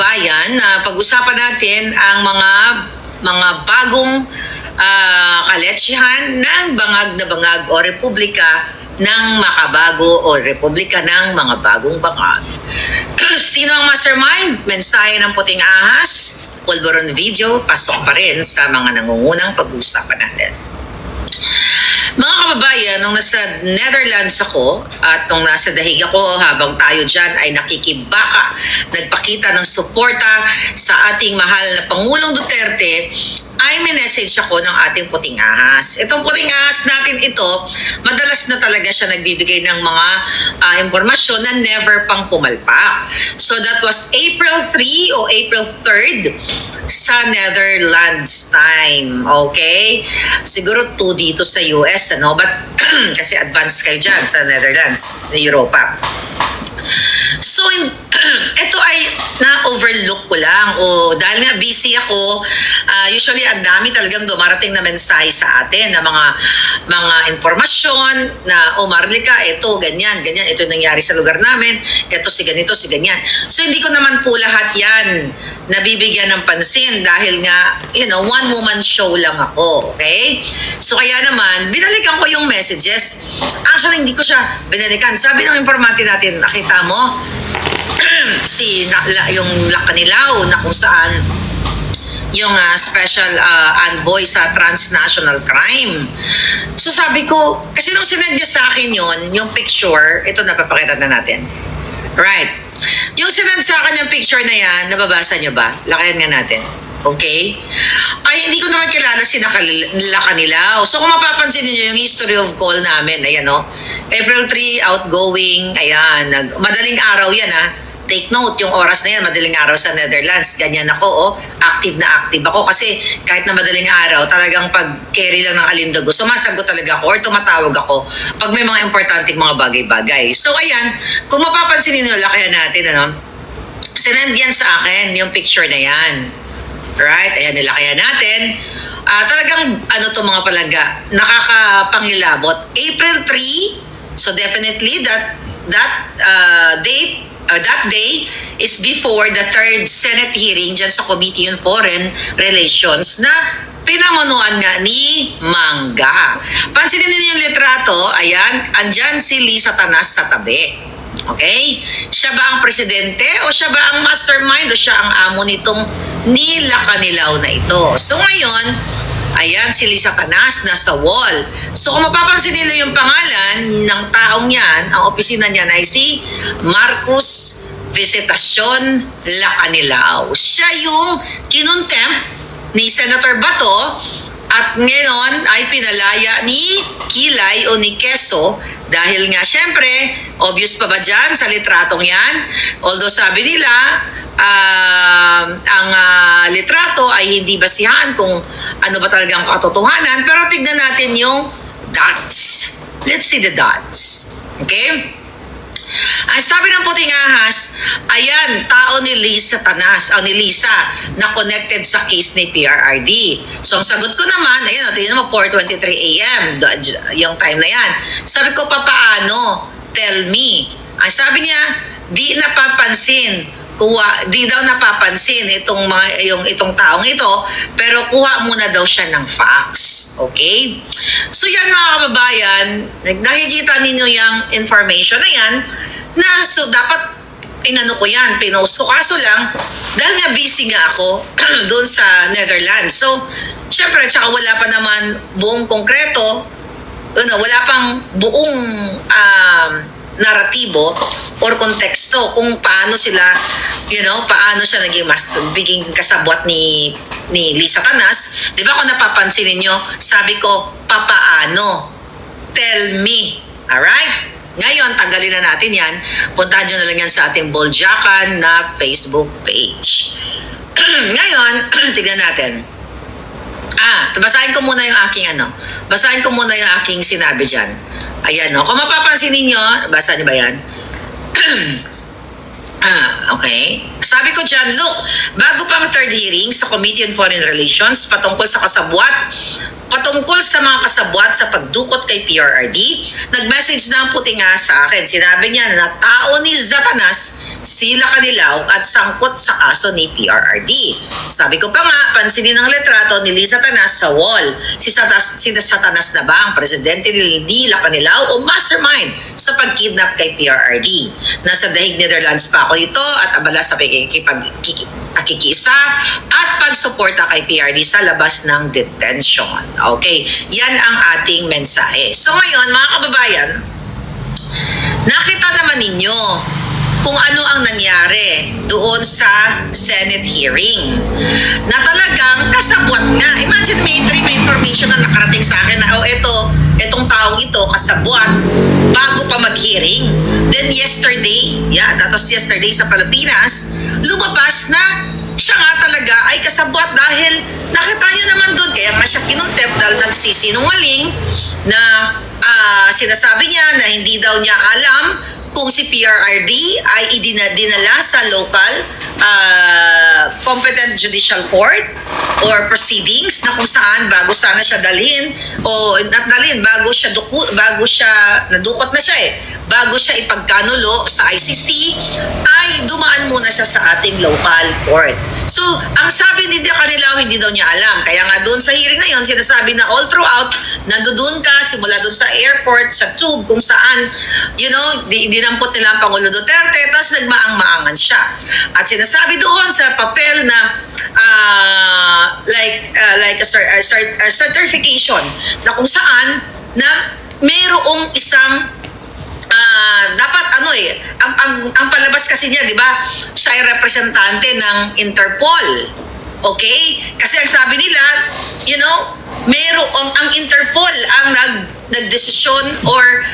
kababayan, pag-usapan natin ang mga bagong kaletsyahan ng bangag na bangag o republika ng makabago o republika ng mga bagong bangag. Sino ang mastermind? Mensahe ng puting ahas, pulburon video, pasok pa rin sa mga nangungunang pag-uusapan natin. Mga kababayan, nung nasa Netherlands ako at nung nasa dahig ako habang tayo dyan ay nakikibaka, nagpakita ng suporta sa ating mahal na Pangulong Duterte, ay may message ako ng ating puting ahas. Itong puting ahas natin ito, madalas na talaga siya nagbibigay ng mga impormasyon na never pang pumalpak. So that was April 3 o April 3rd sa Netherlands time. Okay? Siguro 2 dito sa US, ano? But kasi advanced kayo dyan sa Netherlands, na Europa. So, ito ay na-overlook ko lang. O dahil nga busy ako, usually ang dami talagang dumarating na mensahe sa atin na mga informasyon na, Marlica, ito, ganyan, ito nangyari sa lugar namin, ito si ganito, si ganyan. So, hindi ko naman po lahat yan nabibigyan ng pansin dahil nga, one woman show lang ako, okay? So, kaya naman, binalikan ko yung messages. Actually, hindi ko siya binalikan. Sabi ng informante natin, nakita mo, yung Lacanilaw na kung saan yung special envoy sa transnational crime. So sabi ko, kasi nung sinend niya sa akin yung picture, ito napapakita na natin. Right. Yung sinend sa akin yung picture na yan, nababasa niyo ba? Lakayan nga natin. Okay? Ay, hindi ko naman kilala si Lacanilaw. So kung mapapansin niyo yung history of call namin, ayan April 3, outgoing, ayan, madaling araw yan Take note, yung oras na yan, madaling araw sa Netherlands. Ganyan ako, active na active ako. Kasi kahit na madaling araw, talagang pag-carry lang ng alindago, sumasagot talaga ako or tumatawag ako pag may mga importanteng mga bagay-bagay. So ayan, kung mapapansin niyo, lakayan natin, sinend yan sa akin, yung picture na yan. Right? Ayan, nilakayan natin. Talagang, mga palangga, nakakapangilabot. April 3, so definitely that day is before the 3rd Senate hearing dyan sa Committee on Foreign Relations na pinamunuan nga ni Mangga. Pansinin niyo yung litrato, ayan, andyan si Lisa Tanas sa tabi. Okay? Siya ba ang presidente o siya ba ang mastermind o siya ang amo nitong ni Lacanilaw na ito? So ngayon, ayan si Lisa Tanas nasa wall. So kung mapapansin nila yung pangalan ng taong yan, ang opisina niyan ay si Marcos Visitacion Lacanilaw. Siya yung kinontempt ni Senator Bato at ngayon ay pinalaya ni Kilay o ni Quezon dahil nga syempre, obvious pa ba dyan sa litratong yan? Although sabi nila, ang litrato ay hindi basihan kung ano ba talagang katotohanan, pero tignan natin yung dots. Let's see the dots. Okay? Ang sabi ng puting ahas, ayan, tao ni Lisa Tanas, ni Lisa, na connected sa case ni PRRD. So, ang sagot ko naman, ayan, tingnan mo, 4:23 a.m., yung time na yan. Sabi ko, papaano? Tell me. Ang sabi niya, di daw napapansin itong taong ito, pero kuha muna daw siya ng facts. Okay? So yan mga kababayan, nakikita ninyo yung information na yan, so dapat ko yan, pinost ko. Kaso lang, dahil nga busy nga ako doon sa Netherlands. So, syempre, tsaka wala pa naman buong konkreto, wala pang buong naratibo or konteksto kung paano sila, paano siya biging kasabwat ni Lisa Tanas. Di ba kung napapansin ninyo, sabi ko, papaano? Tell me. Alright? Ngayon, tanggalin na natin yan. Puntahan nyo na lang yan sa ating Boljakan na Facebook page. Ngayon, tignan natin. Basahin ko muna yung aking sinabi dyan. Ayan, kung mapapansin ninyo, basa niyo ba yan? Okay. Sabi ko dyan, look, bago pa ang 3rd hearing sa Committee on Foreign Relations patungkol sa mga kasabwat sa pagdukot kay PRRD, nag-message na ang puting ahas sa akin. Sinabi niya na tao ni Zatanas Sila Canilaw at sangkot sa kaso ni PRRD. Sabi ko pa nga, pansinin ang litrato ni Liza Tanas sa wall. Si Satanas na ba ang presidente ni Lila Canilaw o mastermind sa pagkidnap kay PRRD? Nasa dahig Netherlands pa ako ito at abala sa pakikisa at pagsuporta kay PRRD sa labas ng detention. Okay, yan ang ating mensahe. So ngayon, mga kababayan, nakita naman ninyo kung ano ang nangyari doon sa Senate hearing na talagang kasabwat nga. Imagine, may information na nakarating sa akin na etong taong ito kasabwat bago pa mag-hearing. Then yesterday, that was yesterday sa Pilipinas, lumabas na siya nga talaga ay kasabwat dahil nakita niyo naman doon, kaya nga siya kinuntep dahil nagsisinungaling na sinasabi niya na hindi daw niya alam kung si PRRD ay dinala sa local competent judicial court or proceedings na kung saan bago sana siya dalhin o not dalhin, bago siya nadukot na siya bago siya ipagkanulo sa ICC ay dumaan muna siya sa ating local court. So, ang sabi ni Canilaw, hindi daw niya alam. Kaya nga doon sa hearing na yon, sinasabi na all throughout, nandoon ka, simula doon sa airport, sa tube, kung saan, dinampot nila ang Pangulo Duterte, tapos nagmaang-maangan siya. At sinasabi doon sa papel na like a certification na kung saan na mayroong isang dapat ang palabas kasi niya, di ba, siya ay representante ng Interpol. Okay? Kasi ang sabi nila, mayroong ang Interpol ang nagdesisyon or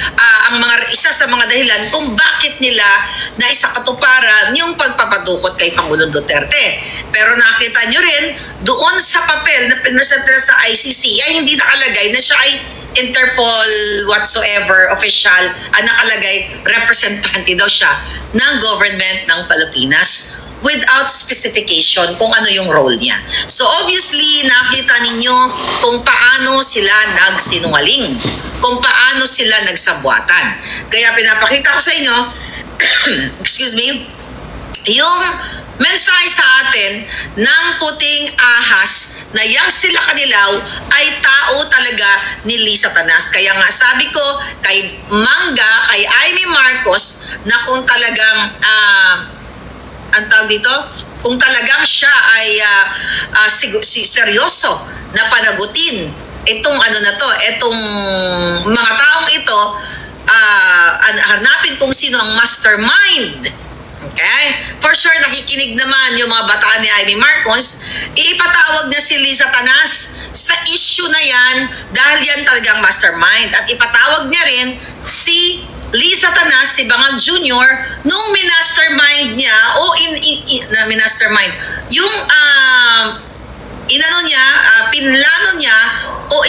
ang isa sa mga dahilan kung bakit nila na isakatuparan yung pagpapadukot kay Pangulong Duterte. Pero nakita nyo rin, doon sa papel na pinresenta sa ICC ay hindi nakalagay na siya ay Interpol whatsoever official, nakalagay representante daw siya ng government ng Pilipinas without specification kung ano yung role niya. So obviously, nakita ninyo kung paano sila nagsinungaling, kung paano sila nagsabwatan. Kaya pinapakita ko sa inyo, excuse me, yung mensahe sa atin ng puting ahas na yang sila Canilaw ay tao talaga ni Liza Tanas. Kaya nga sabi ko kay Mangga, kay Amy Marcos, na kung talagang ang tawag dito, kung talagang siya ay seryoso na panagutin itong itong mga taong ito, hanapin kung sino ang mastermind. Okay? For sure, nakikinig naman yung mga bataan ni Amy Marcos, ipatawag niya si Liza Tanas sa issue na yan dahil yan talagang mastermind. At ipatawag niya rin si Liza Tanas, si Bangag Jr., nung minastermind niya o minastermind, yung pinlano niya o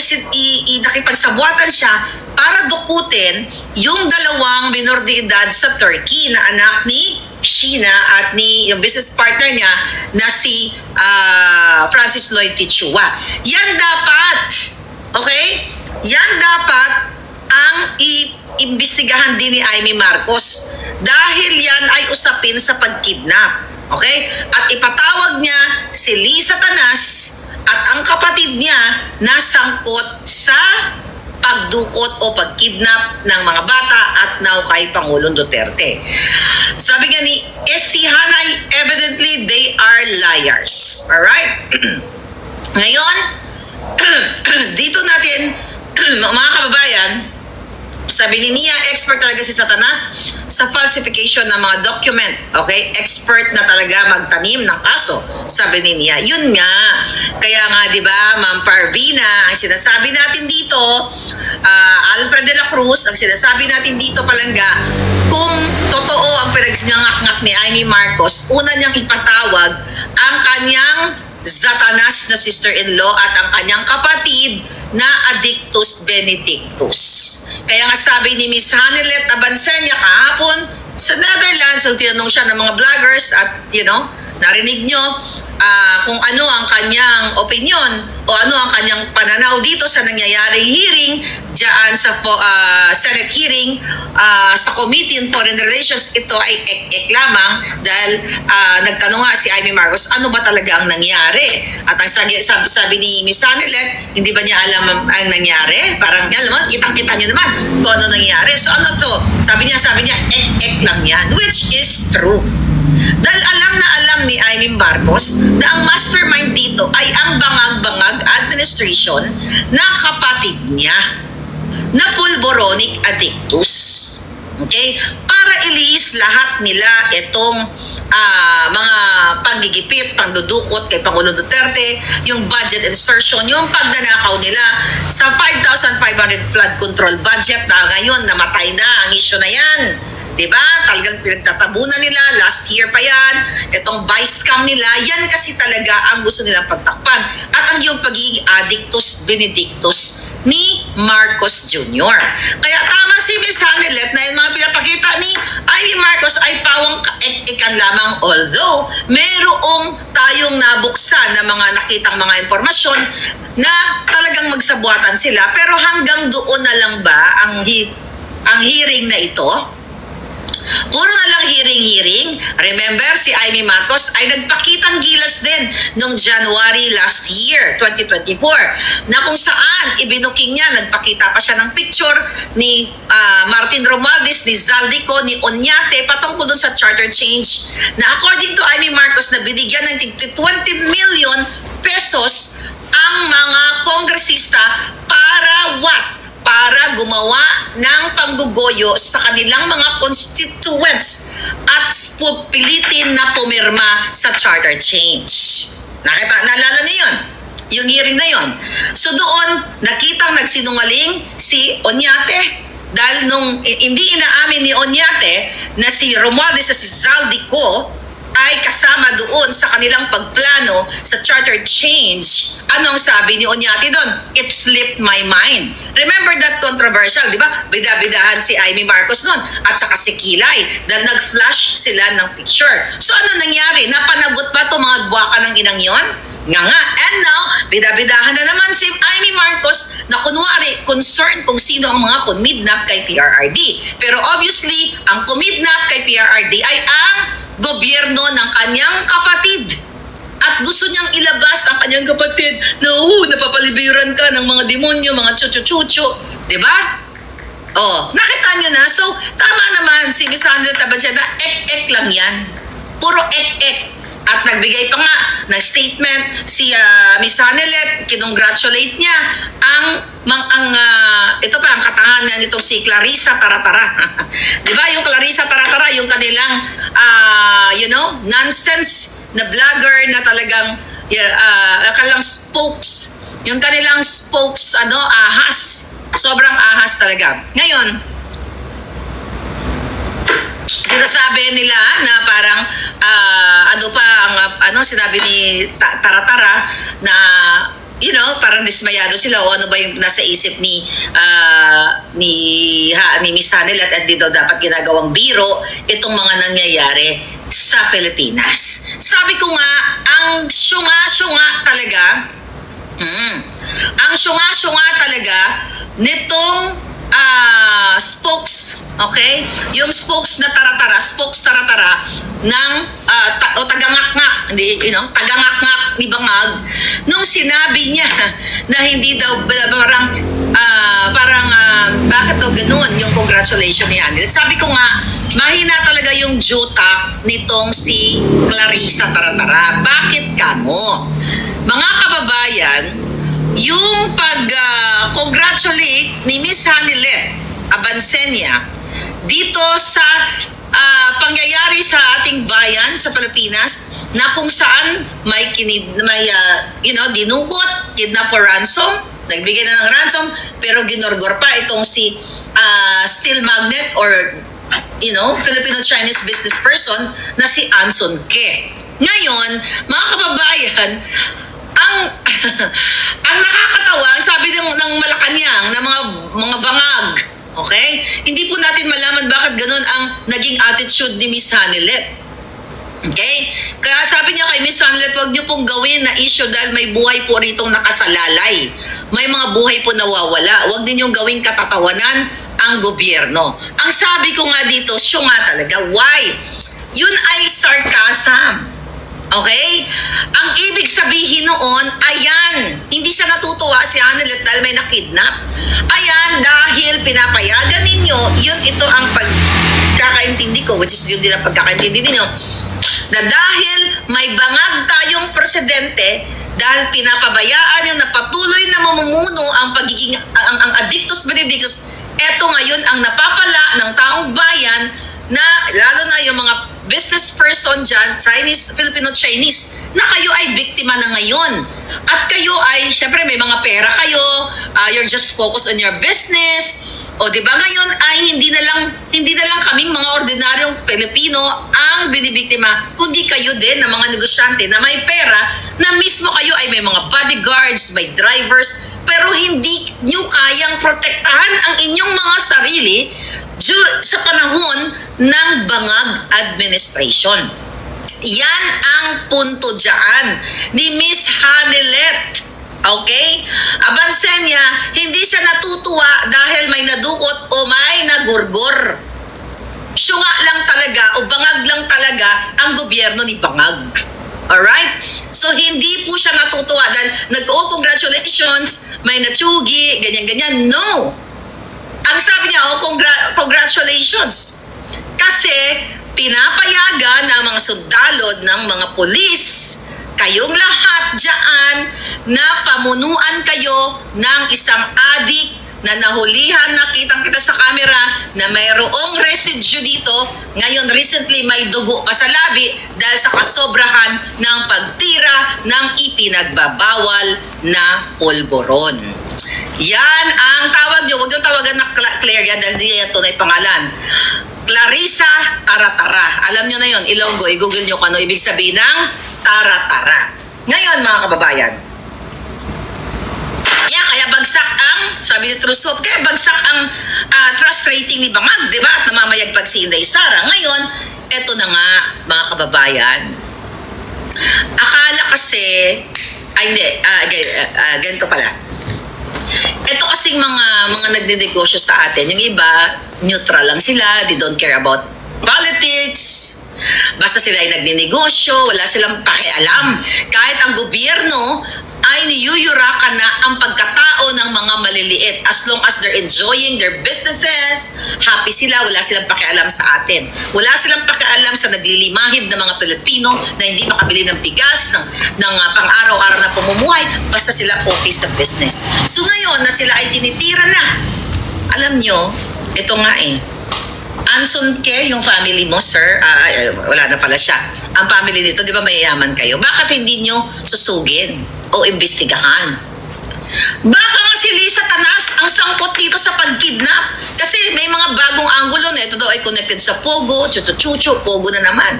nakipagsabwatan siya para dukutin yung dalawang minor de edad sa Turkey na anak ni Sheena at ni yung business partner niya na si Francis Lloyd Tichua. Yan dapat, okay? Yan dapat ang iimbestigahan din ni Amy Marcos dahil yan ay usapin sa pagkidnap. Okay? At ipatawag niya si Liza Tanas at ang kapatid niya na sangkot sa pagdukot o pagkidnap ng mga bata at now kay Pangulong Duterte. Sabi nga ni SC Hanay, evidently they are liars. Alright? Ngayon, dito natin, mga kababayan, sabi ni Nia, expert talaga si Satanas sa falsification ng mga document. Okay? Expert na talaga magtanim ng kaso. Sabi ni Nia. Yun nga. Kaya nga, di ba, Ma'am Parvina, ang sinasabi natin dito, Alfred de la Cruz, ang sinasabi natin dito palangga, kung totoo ang pinagsingangak-ngak ni Amy Marcos, una niyang ipatawag ang kanyang Satanas na sister-in-law at ang kanyang kapatid na Addictus Benedictus. Kaya nga sabi ni Miss Hanelet Abansenya kahapon sa Netherlands, so tinanong siya ng mga vloggers at narinig nyo kung ano ang kanyang opinion o ano ang kanyang pananaw dito sa nangyayaring hearing diyan sa Senate hearing sa Committee on Foreign Relations. Ito ay ek lamang dahil nagtanong nga si Amy Marcos, ano ba talaga ang nangyari? At ang sabi ni Ms. Sanelet, hindi ba niya alam ang nangyari? Parang, alam mo, kitang-kita niyo naman kung ano nangyari. So ano to? Sabi niya, ek lang yan, which is true. Dahil alam na alam ni Amy Marcos na ang mastermind dito ay ang bangag-bangag administration na kapatid niya na pulboronic addictus. Okay? Para ilihis lahat nila itong mga panggigipit, pangdudukot kay Pangulong Duterte, yung budget insertion, yung pagnanakaw nila sa 5,500 flood control budget na ngayon namatay na ang issue na yan. Diba? Talagang pinagtatabunan nila. Last year pa yan. Itong vice scam nila. Yan kasi talaga ang gusto nilang pagtakpan. At ang yung pagiging addictus benedictus ni Marcos Jr. Kaya tama si Ms. Sanelet na yung mga pinapakita ni Amy Marcos ay pawang kaek-ekan lamang. Although, merong tayong nabuksan na mga nakitang mga informasyon na talagang magsabuatan sila. Pero hanggang doon na lang ba ang hearing na ito? Puro na lang hearing. Remember, si Amy Marcos ay nagpakitang gilas din noong January last year, 2024, na kung saan ibinuking niya, nagpakita pa siya ng picture ni Martin Romualdez, ni Zaldico, ni Oñate, patungkol dun sa charter change, na according to Amy Marcos, na binigyan ng 20 million pesos ang mga kongresista para what? Para gumawa ng panggugoyo sa kanilang mga constituents at pilitin na pumirma sa charter change. Naalala niyo yun? Yung hearing na yun. So doon, nakitang nagsinungaling si Oñate dahil nung hindi inaamin ni Oñate na si Romualdez at si Zaldico ay kasama doon sa kanilang pagplano sa charter change. Ano ang sabi ni Oñate doon? It slipped my mind. Remember that controversial, di ba? Bida-bidahan si Amy Marcos noon at saka si Kilay dahil nag-flash sila ng picture. So ano nangyari? Napanagot ba ito mga buwaka ng inang yon? Nga. And now, bida-bidahan na naman si Amy Marcos na kunwari concerned kung sino ang mga kumidnap kay PRRD. Pero obviously, ang kumidnap kay PRRD ay ang gobyerno ng kanyang kapatid. At gusto niyang ilabas ang kanyang kapatid na napapalibiran ka ng mga demonyo, mga chuchu-chuchu. Diba? Oh, nakita niyo na. So, tama naman si Ms. Sanelet Tabansya na ek-ek lang yan. Puro ek-ek. At nagbigay pa nga ng statement si Ms. Sanelet, kinongratulate niya ito pa ang katangahan nito si Clarissa Taratara. 'Di ba? Yung Clarissa Taratara, yung kanilang nonsense na vlogger na talagang kanilang spokes, yung kanilang spokes ahas. Sobrang ahas talaga. Ngayon, sinasabi nila na parang sinabi ni Taratara na parang dismayado sila o ano ba yung nasa isip ni Ms. Sanelet at di daw dapat ginagawang biro itong mga nangyayari sa Pilipinas. Sabi ko nga, ang syunga-syunga talaga nitong spokes, okay? Yung spokes taratara ng tagangak-ngak, tagangak-ngak ni Bangag nung sinabi niya na hindi daw bakit daw ganoon yung congratulation ni Anil. Sabi ko nga, mahina talaga yung jutak nitong si Clarissa Taratara. Bakit kamo? Mga kababayan, yung pag-congratulate ni Ms. Sanelet Abansenia dito sa pangyayari sa ating bayan sa Pilipinas na kung saan may dinukot, kidnap or ransom, nagbigay na ng ransom pero ginorgor pa itong si steel magnet or Filipino-Chinese business person na si Anson Ke. Ngayon, mga kababayan, ang nakakatawa, sabi ng Malacanang na mga bangag, okay? Hindi po natin malaman bakit ganun ang naging attitude ni Ms. Sanelet. Okay? Kaya sabi niya kay Miss Sunlet, huwag niyo pong gawin na issue dahil may buhay po ritong nakasalalay. May mga buhay po nawawala. Huwag ninyong gawing katatawanan ang gobyerno. Ang sabi ko nga dito, siya nga talaga. Why? Yun ay sarcasm. Okay? Ang ibig sabihin noon, ayan, hindi siya natutuwa si Annalyn dahil may nakidnap. Ayan, dahil pinapayagan ninyo, yun ito ang pagkakaintindi ko, which is yun din ang pagkakaintindi ninyo, na dahil may bangag tayong presidente, dahil pinapabayaan yung na patuloy na mamumuno ang pagiging, ang addictus benedictus, eto ngayon ang napapala ng taong bayan na lalo na yung mga business person dyan, Chinese, Filipino-Chinese, na kayo ay biktima na ngayon. At kayo ay, syempre may mga pera kayo, you're just focused on your business. O di ba ngayon ay hindi na lang kaming mga ordinaryong Pilipino ang binibiktima, kundi kayo din na mga negosyante na may pera na mismo kayo ay may mga bodyguards, may drivers, pero hindi nyo kayang protektahan ang inyong mga sarili sa panahon ng bangag administration. Yan ang punto dyan ni Miss Hanelet. Okay? Abansen niya, hindi siya natutuwa dahil may nadukot o may nagurgor. Syunga lang talaga o bangag lang talaga ang gobyerno ni Bangag. Alright? So, hindi po siya natutuwa dahil congratulations, may natsugi, ganyan-ganyan. No! Ang sabi niya, congratulations. Kasi pinapayagan ng mga sundalod ng mga pulis, kayong lahat dyan, na pamunuan kayo ng isang adik na nahulihan, nakitang-kita sa camera na mayroong residue dito. Ngayon, recently, may dugo pa sa labi dahil sa kasobrahan ng pagtira ng ipinagbabawal na polvoron. Yan ang tawag nyo. Huwag yung tawagan na Claire yan dahil di yan tunay pangalan. Clarissa Taratara. Alam nyo na yon, Ilonggo. I-google nyo kung ano ibig sabihin ng Taratara. Ngayon, mga kababayan, kaya bagsak ang, sabi ni Trusop, kaya bagsak ang trust rating ni Bangag, di ba? At namamayagpag si Inday Sara. Ngayon, eto na nga, mga kababayan. Akala kasi, ganito pala. Ito kasing mga nagdedegosyo sa atin, yung iba, neutral lang sila, they don't care about politics. Basta sila ay nagdinegosyo, wala silang pakialam. Kahit ang gobyerno ay niyuyurakan na ang pagkatao ng mga maliliit. As long as they're enjoying their businesses, happy sila, wala silang pakialam sa atin. Wala silang pakialam sa naglilimahid ng mga Pilipino na hindi makabili ng bigas, ng pang-araw-araw na pamumuhay, basta sila okay sa business. So ngayon na sila ay tinitira na, alam nyo, ito nga Anson Ke, yung family mo, sir, wala na pala siya. Ang family nito, di ba mayayaman kayo? Bakit hindi nyo susugin o imbestigahan? Baka nga si Lisa Tanas ang sangkot dito sa pagkidnap. Kasi may mga bagong anggulo na ito daw ay connected sa Pogo, chuchu-chuchu, Pogo na naman.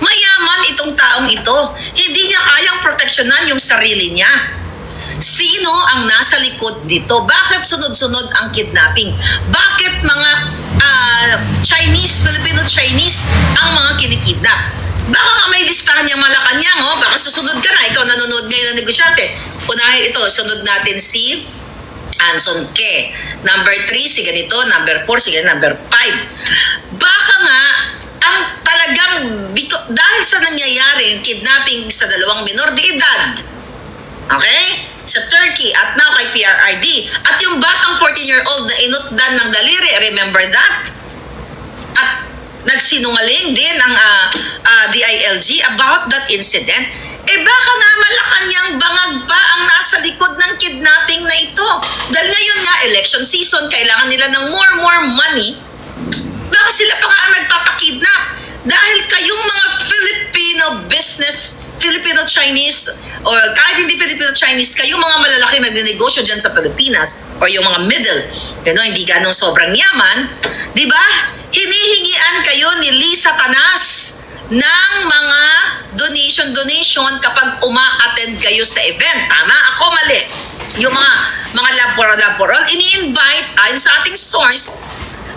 Mayaman itong taong ito. Hindi niya kayang proteksyonan yung sarili niya. Sino ang nasa likod dito? Bakit sunod-sunod ang kidnapping? Bakit mga Chinese, Filipino-Chinese ang mga kinikidnap? Baka nga may listahan niyang Malacanang, baka susunod ka na. Ikaw nanonood ngayon ng negosyante. Unahin ito, sunod natin si Anson Ke. Number 3, si ganito. Number 4, si ganito. Number 5. Baka nga, ang talagang, dahil sa nangyayari, kidnapping sa dalawang minor de edad. Okay? Sa Turkey at now kay PRRD. At yung batang 14-year-old na inutdan ng daliri, remember that? At nagsinungaling din ang DILG about that incident. Baka nga Malacanang bangag pa ang nasa likod ng kidnapping na ito. Dahil ngayon nga, election season, kailangan nila ng more money. Baka sila pa nga ang nagpapakidnap. Dahil kayong mga Filipino business, Filipino-Chinese, or kahit hindi Filipino-Chinese, kayong mga malalaki nagdinegosyo dyan sa Pilipinas, or yung mga middle, hindi ganong sobrang yaman, di ba? Hinihingian kayo ni Lisa Tanas ng mga donation kapag uma-attend kayo sa event. Tama? Ako mali. Yung mga laboral, ini-invite, ayon sa ating source,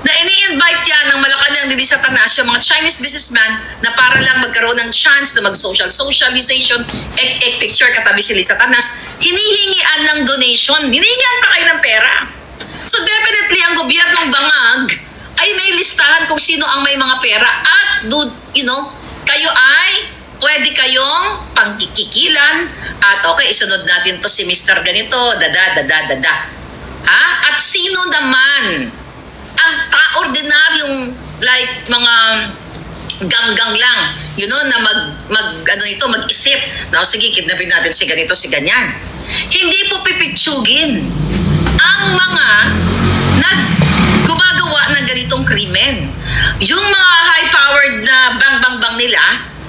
na ini-invite yan ng Malacanang ni Satanas, yung mga Chinese businessman na para lang magkaroon ng chance na mag-socialization, picture katabi si Satanas, hinihingian ng donation, hinihingian pa kayo ng pera. So definitely, ang gobyernong bangag ay may listahan kung sino ang may mga pera at kayo ay pwede kayong pangkikikilan at okay, isunod natin to si Mr. Ganito, dada. Ha? At sino naman ang ordinaryong like mga ganggang lang, na mag-isip na sige, kidnapin natin si ganito, si ganyan. Hindi po pipitsugin ang mga gumagawa ng ganitong krimen. Yung mga high-powered na bang nila,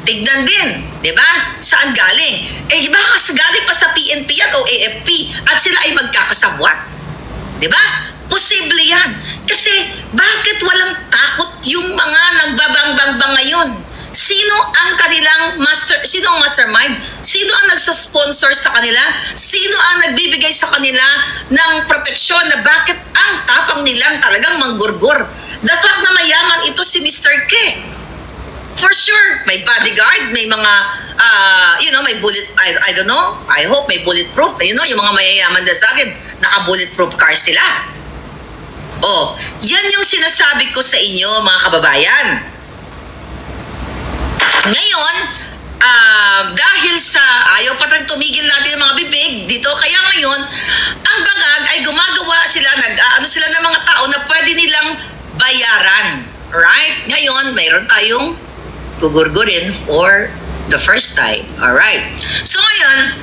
tignan din, di ba? Saan galing? Baka galing pa sa PNP yan o AFP at sila ay magkakasabwat. Di ba? Posible yan. Kasi bakit walang takot yung mga nagbabang-bang ngayon? Sino ang kanilang sino ang mastermind? Sino ang nagsasponsor sa kanila? Sino ang nagbibigay sa kanila ng proteksyon na bakit ang tapang nilang talagang manggurgur? The fact na mayaman ito si Mr. K. For sure, may bodyguard, may mga, may bullet, I don't know, I hope may bulletproof. Yung mga mayayaman na sa akin, naka-bulletproof car sila. Oh, yan yung sinasabi ko sa inyo, mga kababayan. Ngayon, dahil sa ayaw pa tayong tumigil natin yung mga bibig dito, kaya ngayon, ang bangag ay gumagawa sila, sila ng mga tao na pwede nilang bayaran. Right? Ngayon, mayroon tayong gugurgurin for the first time. Alright. So ngayon,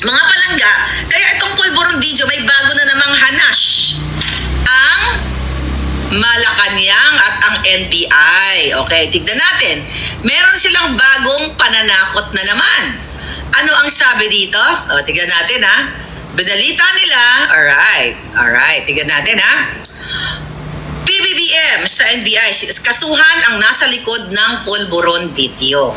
mga palangga, kaya itong pulburon video may bago na namang hanash. Ang Malacanang at ang NBI. Okay, tignan natin. Meron silang bagong pananakot na naman. Ano ang sabi dito? O, tignan natin ha. Binalita nila. Alright. Tignan natin ha. PBBM sa NBI, kasuhan ang nasa likod ng pulburon video.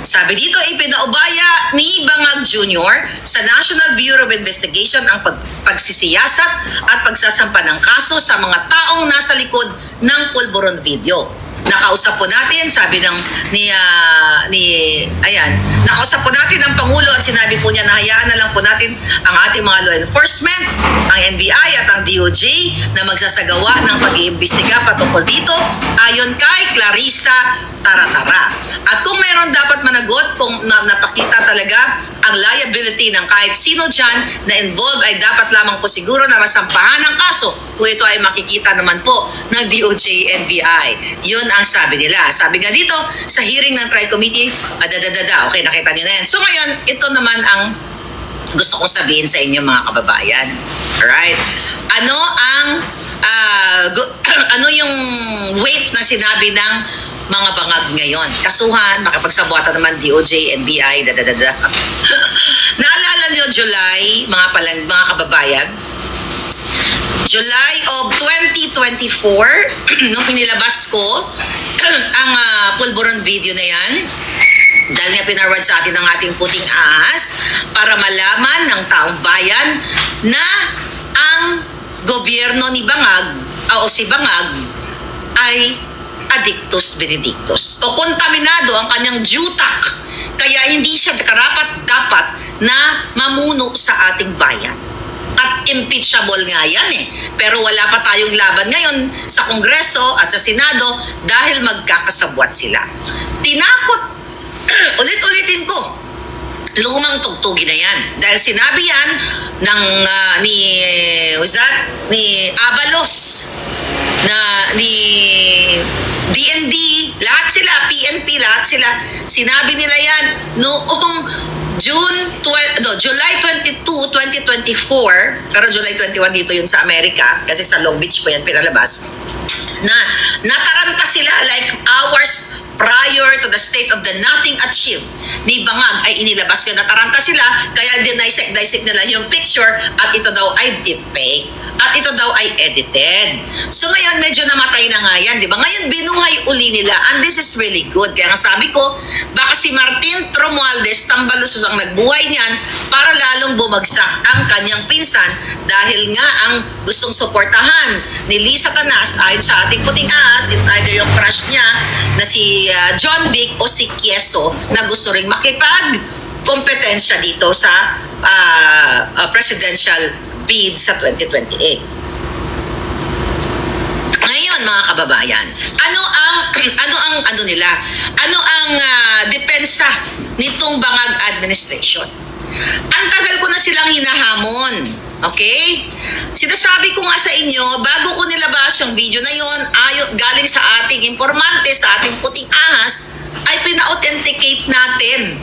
Sabi dito, ipinaubaya ni Bangag Jr. sa National Bureau of Investigation ang pagsisiyasat at pagsasampa ng kaso sa mga taong nasa likod ng pulburon video. Nakausap po natin, sabi nakausap po natin ang Pangulo at sinabi po niya na hayaan na lang po natin ang ating mga law enforcement, ang NBI at ang DOJ na magsasagawa ng pag-iimbestiga patungkol dito ayon kay Clarissa Taratara. At kung meron dapat managot, kung napakita talaga ang liability ng kahit sino dyan na involved, ay dapat lamang po siguro na masampahan ng kaso kung ito ay makikita naman po ng DOJ, NBI. Yun ang sabi nila. Sabi nga dito, sa hearing ng Tri-Committee, okay, nakita nyo na yan. So ngayon, ito naman ang gusto kong sabihin sa inyo mga kababayan. Alright? Ano yung weight na sinabi ng mga bangag ngayon? Kasuhan, makipagsabuatan naman DOJ, NBI, Naalala nyo July, mga kababayan? July of 2024, nung pinilabas ko ang pulburon video na yan, dahil nga pinarwad sa atin ng ating puting ahas para malaman ng taong bayan na ang gobyerno ni Bangag o si Bangag ay addictus benedictus o kontaminado ang kanyang jutak, kaya hindi siya karapat-dapat na mamuno sa ating bayan. At impeachable nga yan pero wala pa tayong laban ngayon sa Kongreso at sa Senado dahil magkakasabwat sila. Tinakot, ulit-ulitin ko, lumang tugtugin na yan. Dahil sinabi yan ng ni Abalos, ni DND, lahat sila, PNP, lahat sila, sinabi nila yan noong July 22, 2024, pero July 21 dito yun sa Amerika, kasi sa Long Beach po yan pinalabas, na nataranta sila like hours prior to the state of the nothing achieved ni Bangag ay inilabas ko. Nataranta sila, kaya dinisect nila yung picture at ito daw ay deepfake at ito daw ay edited. So ngayon medyo namatay na nga yan, di ba? Ngayon binuhay uli nila and this is really good. Kaya nga sabi ko, baka si Martin Romualdez Tambalusos ang nagbuhay niyan para lalong bumagsak ang kanyang pinsan dahil nga ang gustong suportahan ni Lisa Tanas ayon sa ating puting ahas, it's either yung crush niya na si John Vic o si Quieso na gusto ring makipag-kompetensya dito sa presidential bid sa 2028. Ngayon mga kababayan, ano ang depensa nitong Bangag administration? Ang tagal ko na silang hinahamon. Okay? Sinasabi ko nga sa inyo, bago ko nilabas yung video na yon, galing sa ating informante, sa ating puting ahas, ay pina-authenticate natin.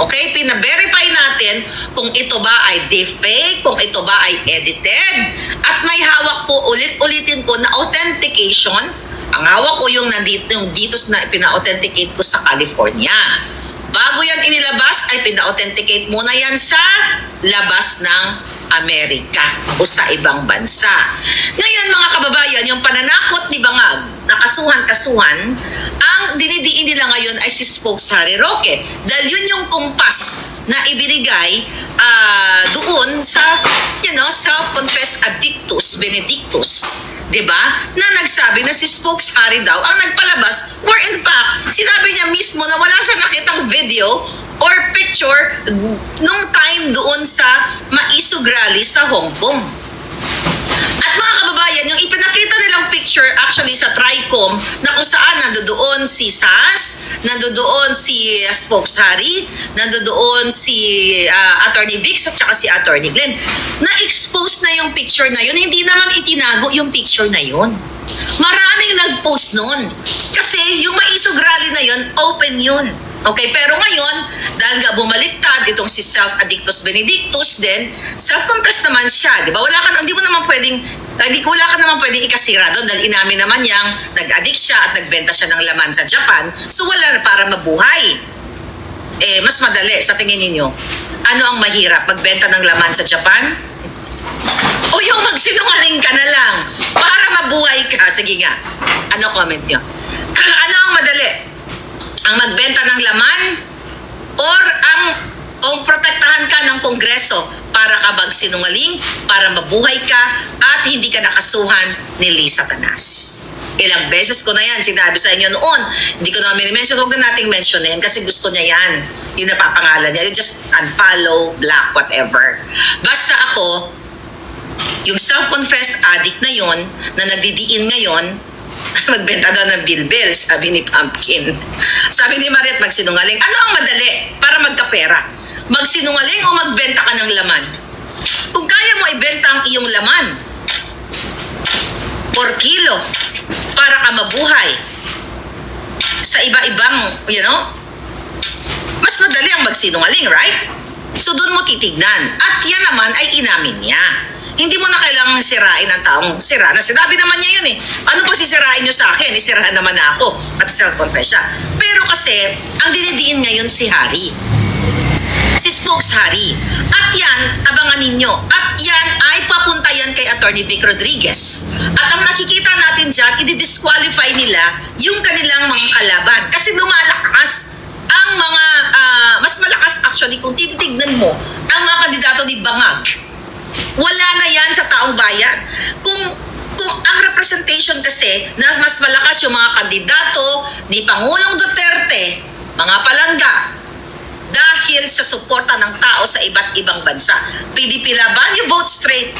Okay? Pina-verify natin kung ito ba ay deepfake, kung ito ba ay edited. At may hawak po, ulit-ulitin ko na authentication. Ang hawak ko yung dito na pina-authenticate ko sa California. Bago yan inilabas, ay pina-authenticate muna yan sa labas ng Amerika o sa ibang bansa. Ngayon mga kababayan, yung pananakot ni Bangag na kasuhan, ang dinidiin nila ngayon ay si Spokes Harry Roque. Dahil yun yung kumpas na ibinigay doon sa self-confessed addictus benedictus. Diba? Na nagsabi na si Spokes Harry daw ang nagpalabas, where in fact, sinabi niya mismo na wala siya nakitang video or picture nung time doon sa Maisog Rally sa Hong Kong. At mga kababayan, yung ipinakita nilang picture actually sa TRICOM na kung saan nandoon si SAS, nandoon si Spokes Harry, nandoon si Attorney Vic at saka si Attorney Glenn. Na-expose na yung picture na yun, hindi naman itinago yung picture na yun. Maraming nag-post nun. Kasi yung Maisog Rally na yun, open yun. Okay, pero ngayon, dahil nga bumaliktad itong si Self-Addictus Benedictus din, self-confessed naman siya, di ba? Wala ka naman pwedeng ikasira doon dahil inamin naman niyang nag-addict siya at nagbenta siya ng laman sa Japan. So wala na para mabuhay. Mas madali sa tingin ninyo. Ano ang mahirap? Magbenta ng laman sa Japan? O yung magsinungaling ka na lang para mabuhay ka? Sige nga. Ano comment niyo? Ano ang madali? Ang magbenta ng laman or ang protektahan ka ng Kongreso para ka magsinungaling, para mabuhay ka at hindi ka nakasuhan ni Lisa Tanas. Ilang beses ko na yan sinabi sa inyo noon. Hindi ko na mini-mention, huwag na nating mentionin kasi gusto niya yan. Yung napapangalan niya, you just unfollow, block, whatever. Basta ako, yung self-confessed addict na yon na nagdidiin ngayon, magbenta daw ng bilbil, sabi ni Pumpkin. Sabi ni Mariet, magsinungaling. Ano ang madali para magkapera? Magsinungaling o magbenta ka ng laman? Kung kaya mo ibenta ang iyong laman, 4 kilo, para ka mabuhay sa iba-ibang, mas madali ang magsinungaling, right? So doon mo titignan. At yan naman ay inamin niya. Hindi mo na kailangang sirain ang taong sira. Na sinabi naman niya yun eh. Ano pag sisirain niyo sa akin? Isirahan naman ako at self-confess siya. Pero kasi, ang dinidiin ngayon si Harry. Si Spokes Harry. At yan, abangan ninyo. At yan ay papunta yan kay Attorney Vic Rodriguez. At ang nakikita natin dyan, i-disqualify nila yung kanilang mga kalaban. Kasi lumalakas ang mga, mas malakas actually kung tititignan mo ang mga kandidato ni Bangag. Wala na yan sa taong bayan. Kung ang representation kasi na mas malakas yung mga kandidato ni Pangulong Duterte, mga palangga, dahil sa suporta ng tao sa iba't ibang bansa. PDP laban, you vote straight.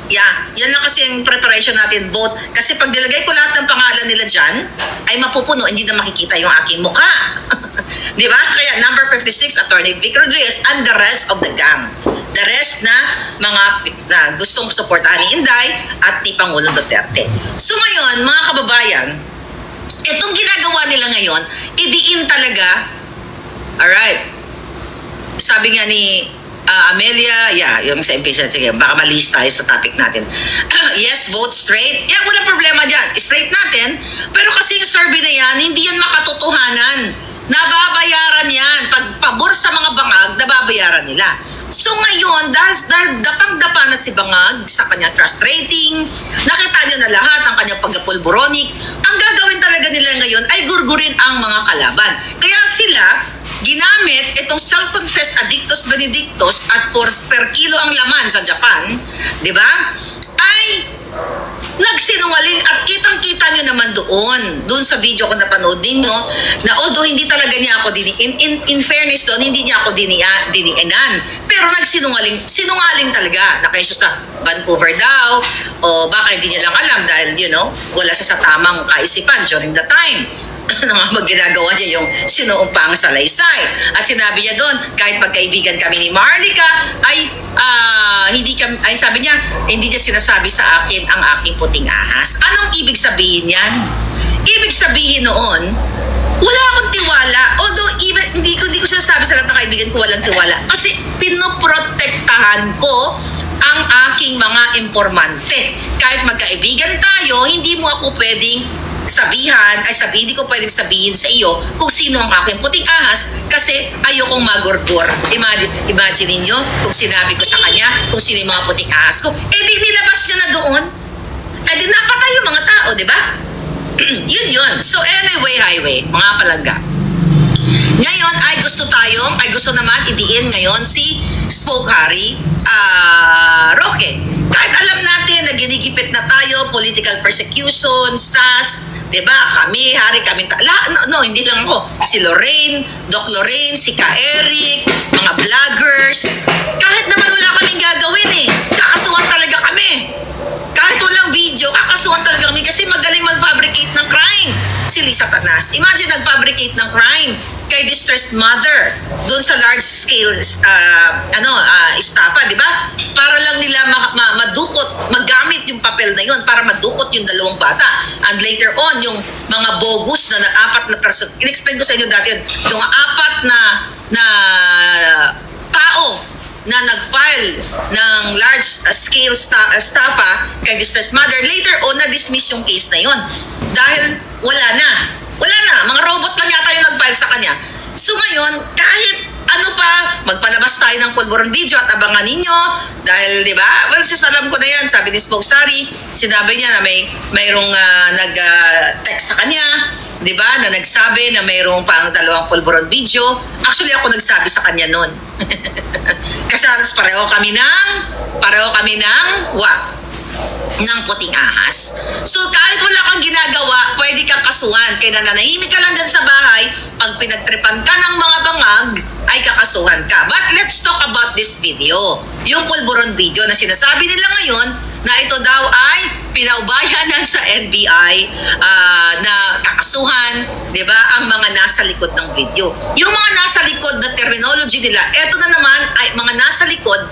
Yeah, yan lang kasi yung preparation natin, vote. Kasi pag nilagay ko lahat ng pangalan nila dyan, ay mapupuno, hindi na makikita yung aking mukha. Di ba? Kaya number 56, Attorney Vic Rodriguez and the rest of the gang. The rest na mga na gustong suportahan ni Inday at ni Pangulong Duterte. So ngayon, mga kababayan, itong ginagawa nila ngayon, idiin talaga, alright, sabi nga ni Amelia, yung sa impeachment, sige, baka malis tayo sa topic natin. Yes, vote straight. Yeah, walang problema dyan. Straight natin. Pero kasi yung survey na yan, hindi yan makatotohanan. Nababayaran yan. Pag pabor sa mga bangag, nababayaran nila. So ngayon, dahil dapang-dapa na si Bangag sa kanyang trust rating, nakita nyo na lahat ang kanyang pagkapulboronic, ang gagawin talaga nila ngayon ay gurgurin ang mga kalaban. Kaya sila, ginamit itong self-confessed Addictus Benedictus at per kilo ang laman sa Japan, di ba? Ay Nagsinungaling at kitang-kita nyo naman doon sa video ko napanood ninyo, na although hindi talaga niya ako in fairness doon, hindi niya ako diniinan. Pero sinungaling talaga, na kayo sa Vancouver daw, o baka hindi niya lang alam dahil, wala siya sa tamang kaisipan during the time na nga ginagawa niya yung sinuumpang salaysay. At sinabi niya doon, kahit magkaibigan kami ni Marlica, sabi niya, hindi niya sinasabi sa akin ang aking puting ahas. Anong ibig sabihin yan? Ibig sabihin noon, wala akong tiwala. Although, hindi ko sinasabi sa lahat ng kaibigan ko walang tiwala. Kasi pinoprotektahan ko ang aking mga informante. Kahit magkaibigan tayo, hindi mo ako pwedeng hindi ko pwedeng sabihin sa iyo kung sino ang aking puting ahas kasi ayokong magurgur. Imagine ninyo kung sinabi ko sa kanya kung sino yung mga puting ahas ko. Di nilabas niya na doon. Di napatay yung mga tao, di ba? yun. So anyway, highway, mga palangga. Ngayon ay gusto naman idiin ngayon si Spoke Harry Roque. Kahit alam natin na ginigipit na tayo, political persecution, SAS, diba? Kami, hindi lang ako. Si Lorraine, Doc Lorraine, si Ka Eric, mga vloggers. Kahit naman wala kaming gagawin kakasuhan talaga kami. Kahit walang video, kakasuhan talaga kami kasi magaling mag-fabricate ng crime. Si Lisa Tanas. Imagine nag-fabricate ng crime kay distressed mother doon sa large scale estafa, di ba? Para lang nila magamit yung papel na yun para madukot yung dalawang bata. And later on, yung mga bogus na apat na person, in-explain ko sa inyo dati yun, yung apat na tao na nag-file ng large scale estafa kay distressed mother, later on na-dismiss yung case na yun. Dahil wala na, mga robot lang yata yung nag-file sa kanya. So ngayon, kahit magpalabas tayo ng pulburon video at abangan ninyo dahil, di ba? Well, alam ko na yan, sabi ni Spoke Harry, sinabi niya na mayroong nag-text sa kanya, di ba? Na nagsabi na mayroong pang 2 pulburon video. Actually, ako nagsabi sa kanya noon. Kasi pareho kami ng puting ahas. So kahit wala kang ginagawa, pwede kang kasuhan. Kaya nananahimik ka lang dyan sa bahay, pag pinagtripan ka ng mga bangag, ay kakasuhan ka. But let's talk about this video. Yung pulburon video na sinasabi nila ngayon na ito daw ay pinaubayanan sa NBI na kakasuhan, di ba, ang mga nasa likod ng video. Yung mga nasa likod na terminology nila, ito na naman ay mga nasa likod.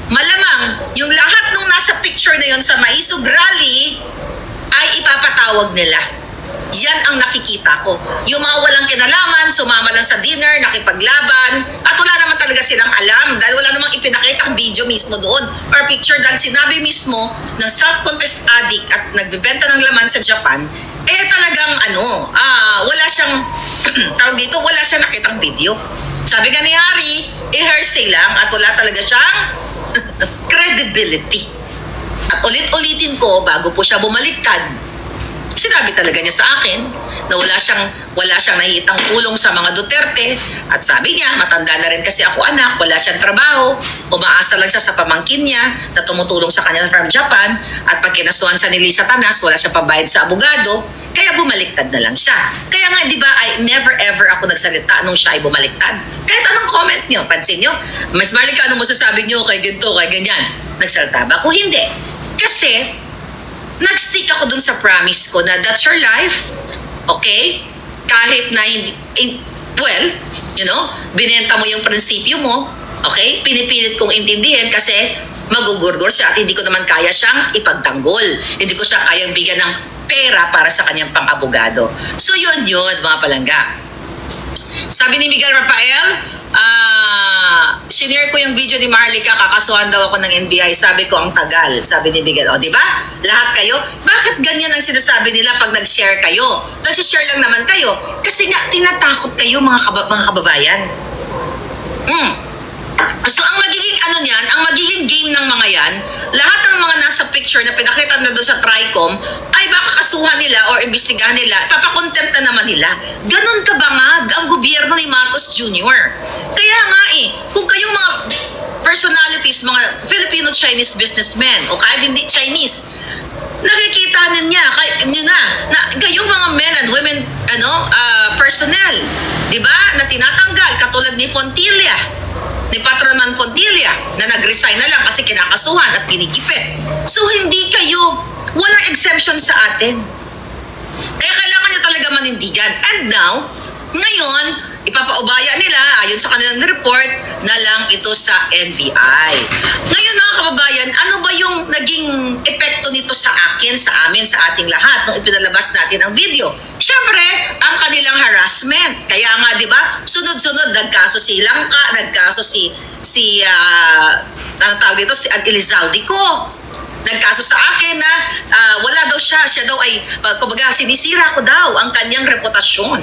Malamang yung lahat ng nasa picture na yon sa Maisog Rally ay ipapatawag nila. Yan ang nakikita ko. Yung mga walang kinalaman, sumama lang sa dinner, nakipaglaban, at wala naman talaga silang alam dahil wala namang ipinakitang video mismo doon or picture dahil sinabi mismo ng self-confessed addict at nagbebenta ng laman sa Japan, talagang wala siyang wala siyang nakitang video. Sabi nga ni Harry, hearsay lang at wala talaga siyang credibility. At ulit-ulitin ko bago po siya bumaliktad, sinabi talaga niya sa akin na wala siyang nakikitang tulong sa mga Duterte at sabi niya, matanda na rin kasi ako anak, wala siyang trabaho, umaasa lang siya sa pamangkin niya na tumutulong sa kanya from Japan at pag kinasuhan sa ni Lisa Tanas, wala siyang pambayad sa abogado, kaya bumaliktad na lang siya. Kaya nga, di ba, never ever ako nagsalita nung siya ay bumaliktad. Kahit anong comment niyo, pansin niyo, Mas Marlica, ano masasabi niyo kay ganito, kay ganyan? Nagsalita ba? Kung hindi. Kasi, nag-stick ako dun sa promise ko na that's your life, okay? Kahit na binenta mo yung prinsipyo mo, okay? Pinipilit kong intindihin kasi magugurgur siya at hindi ko naman kaya siyang ipagtanggol. Hindi ko siya kayang bigyan ng pera para sa kanyang pang-abogado. So yun, mga palangga. Sabi ni Miguel Rafael, sinare ko yung video ni Marlica, kakasuhan daw ako ng NBI. Sabi ko, ang tagal. Sabi ni Miguel, di ba? Lahat kayo, bakit ganyan ang sinasabi nila pag nag-share kayo? Nag-share lang naman kayo. Kasi nga, tinatakot kayo mga kababayan. So, ang magiging game ng mga yan, lahat ng mga nasa picture na pinakita na doon sa TRICOM, ay baka kasuhan nila or imbestigahan nila, papakontempt na naman nila. Ganon kabangag ang gobyerno ni Marcos Jr. Kaya nga kung kayong mga personalities, mga Filipino-Chinese businessmen, o kahit hindi Chinese, Nakikita niya, na kayong mga men and women, personnel, di ba, na tinatanggal, katulad ni Fontilla, ni Patrolman Fontilla, na nag-resign na lang kasi kinakasuhan at ginigipit. So, hindi kayo, walang exemption sa atin. Kaya kailangan nyo talaga manindigan. And now, ngayon, ipapaubaya nila, ayon sa kanilang report, na lang ito sa NBI. Ngayon mga kababayan, ano ba yung naging epekto nito sa akin, sa amin, sa ating lahat nung ipinalabas natin ang video? Siyempre, ang kanilang harassment. Kaya nga, di ba, sunod-sunod, nagkaso si Langka, nagkaso si Elizalde-Co. Nagkaso sa akin na wala daw siya daw ay, kumbaga, sinisira ko daw ang kanyang reputasyon.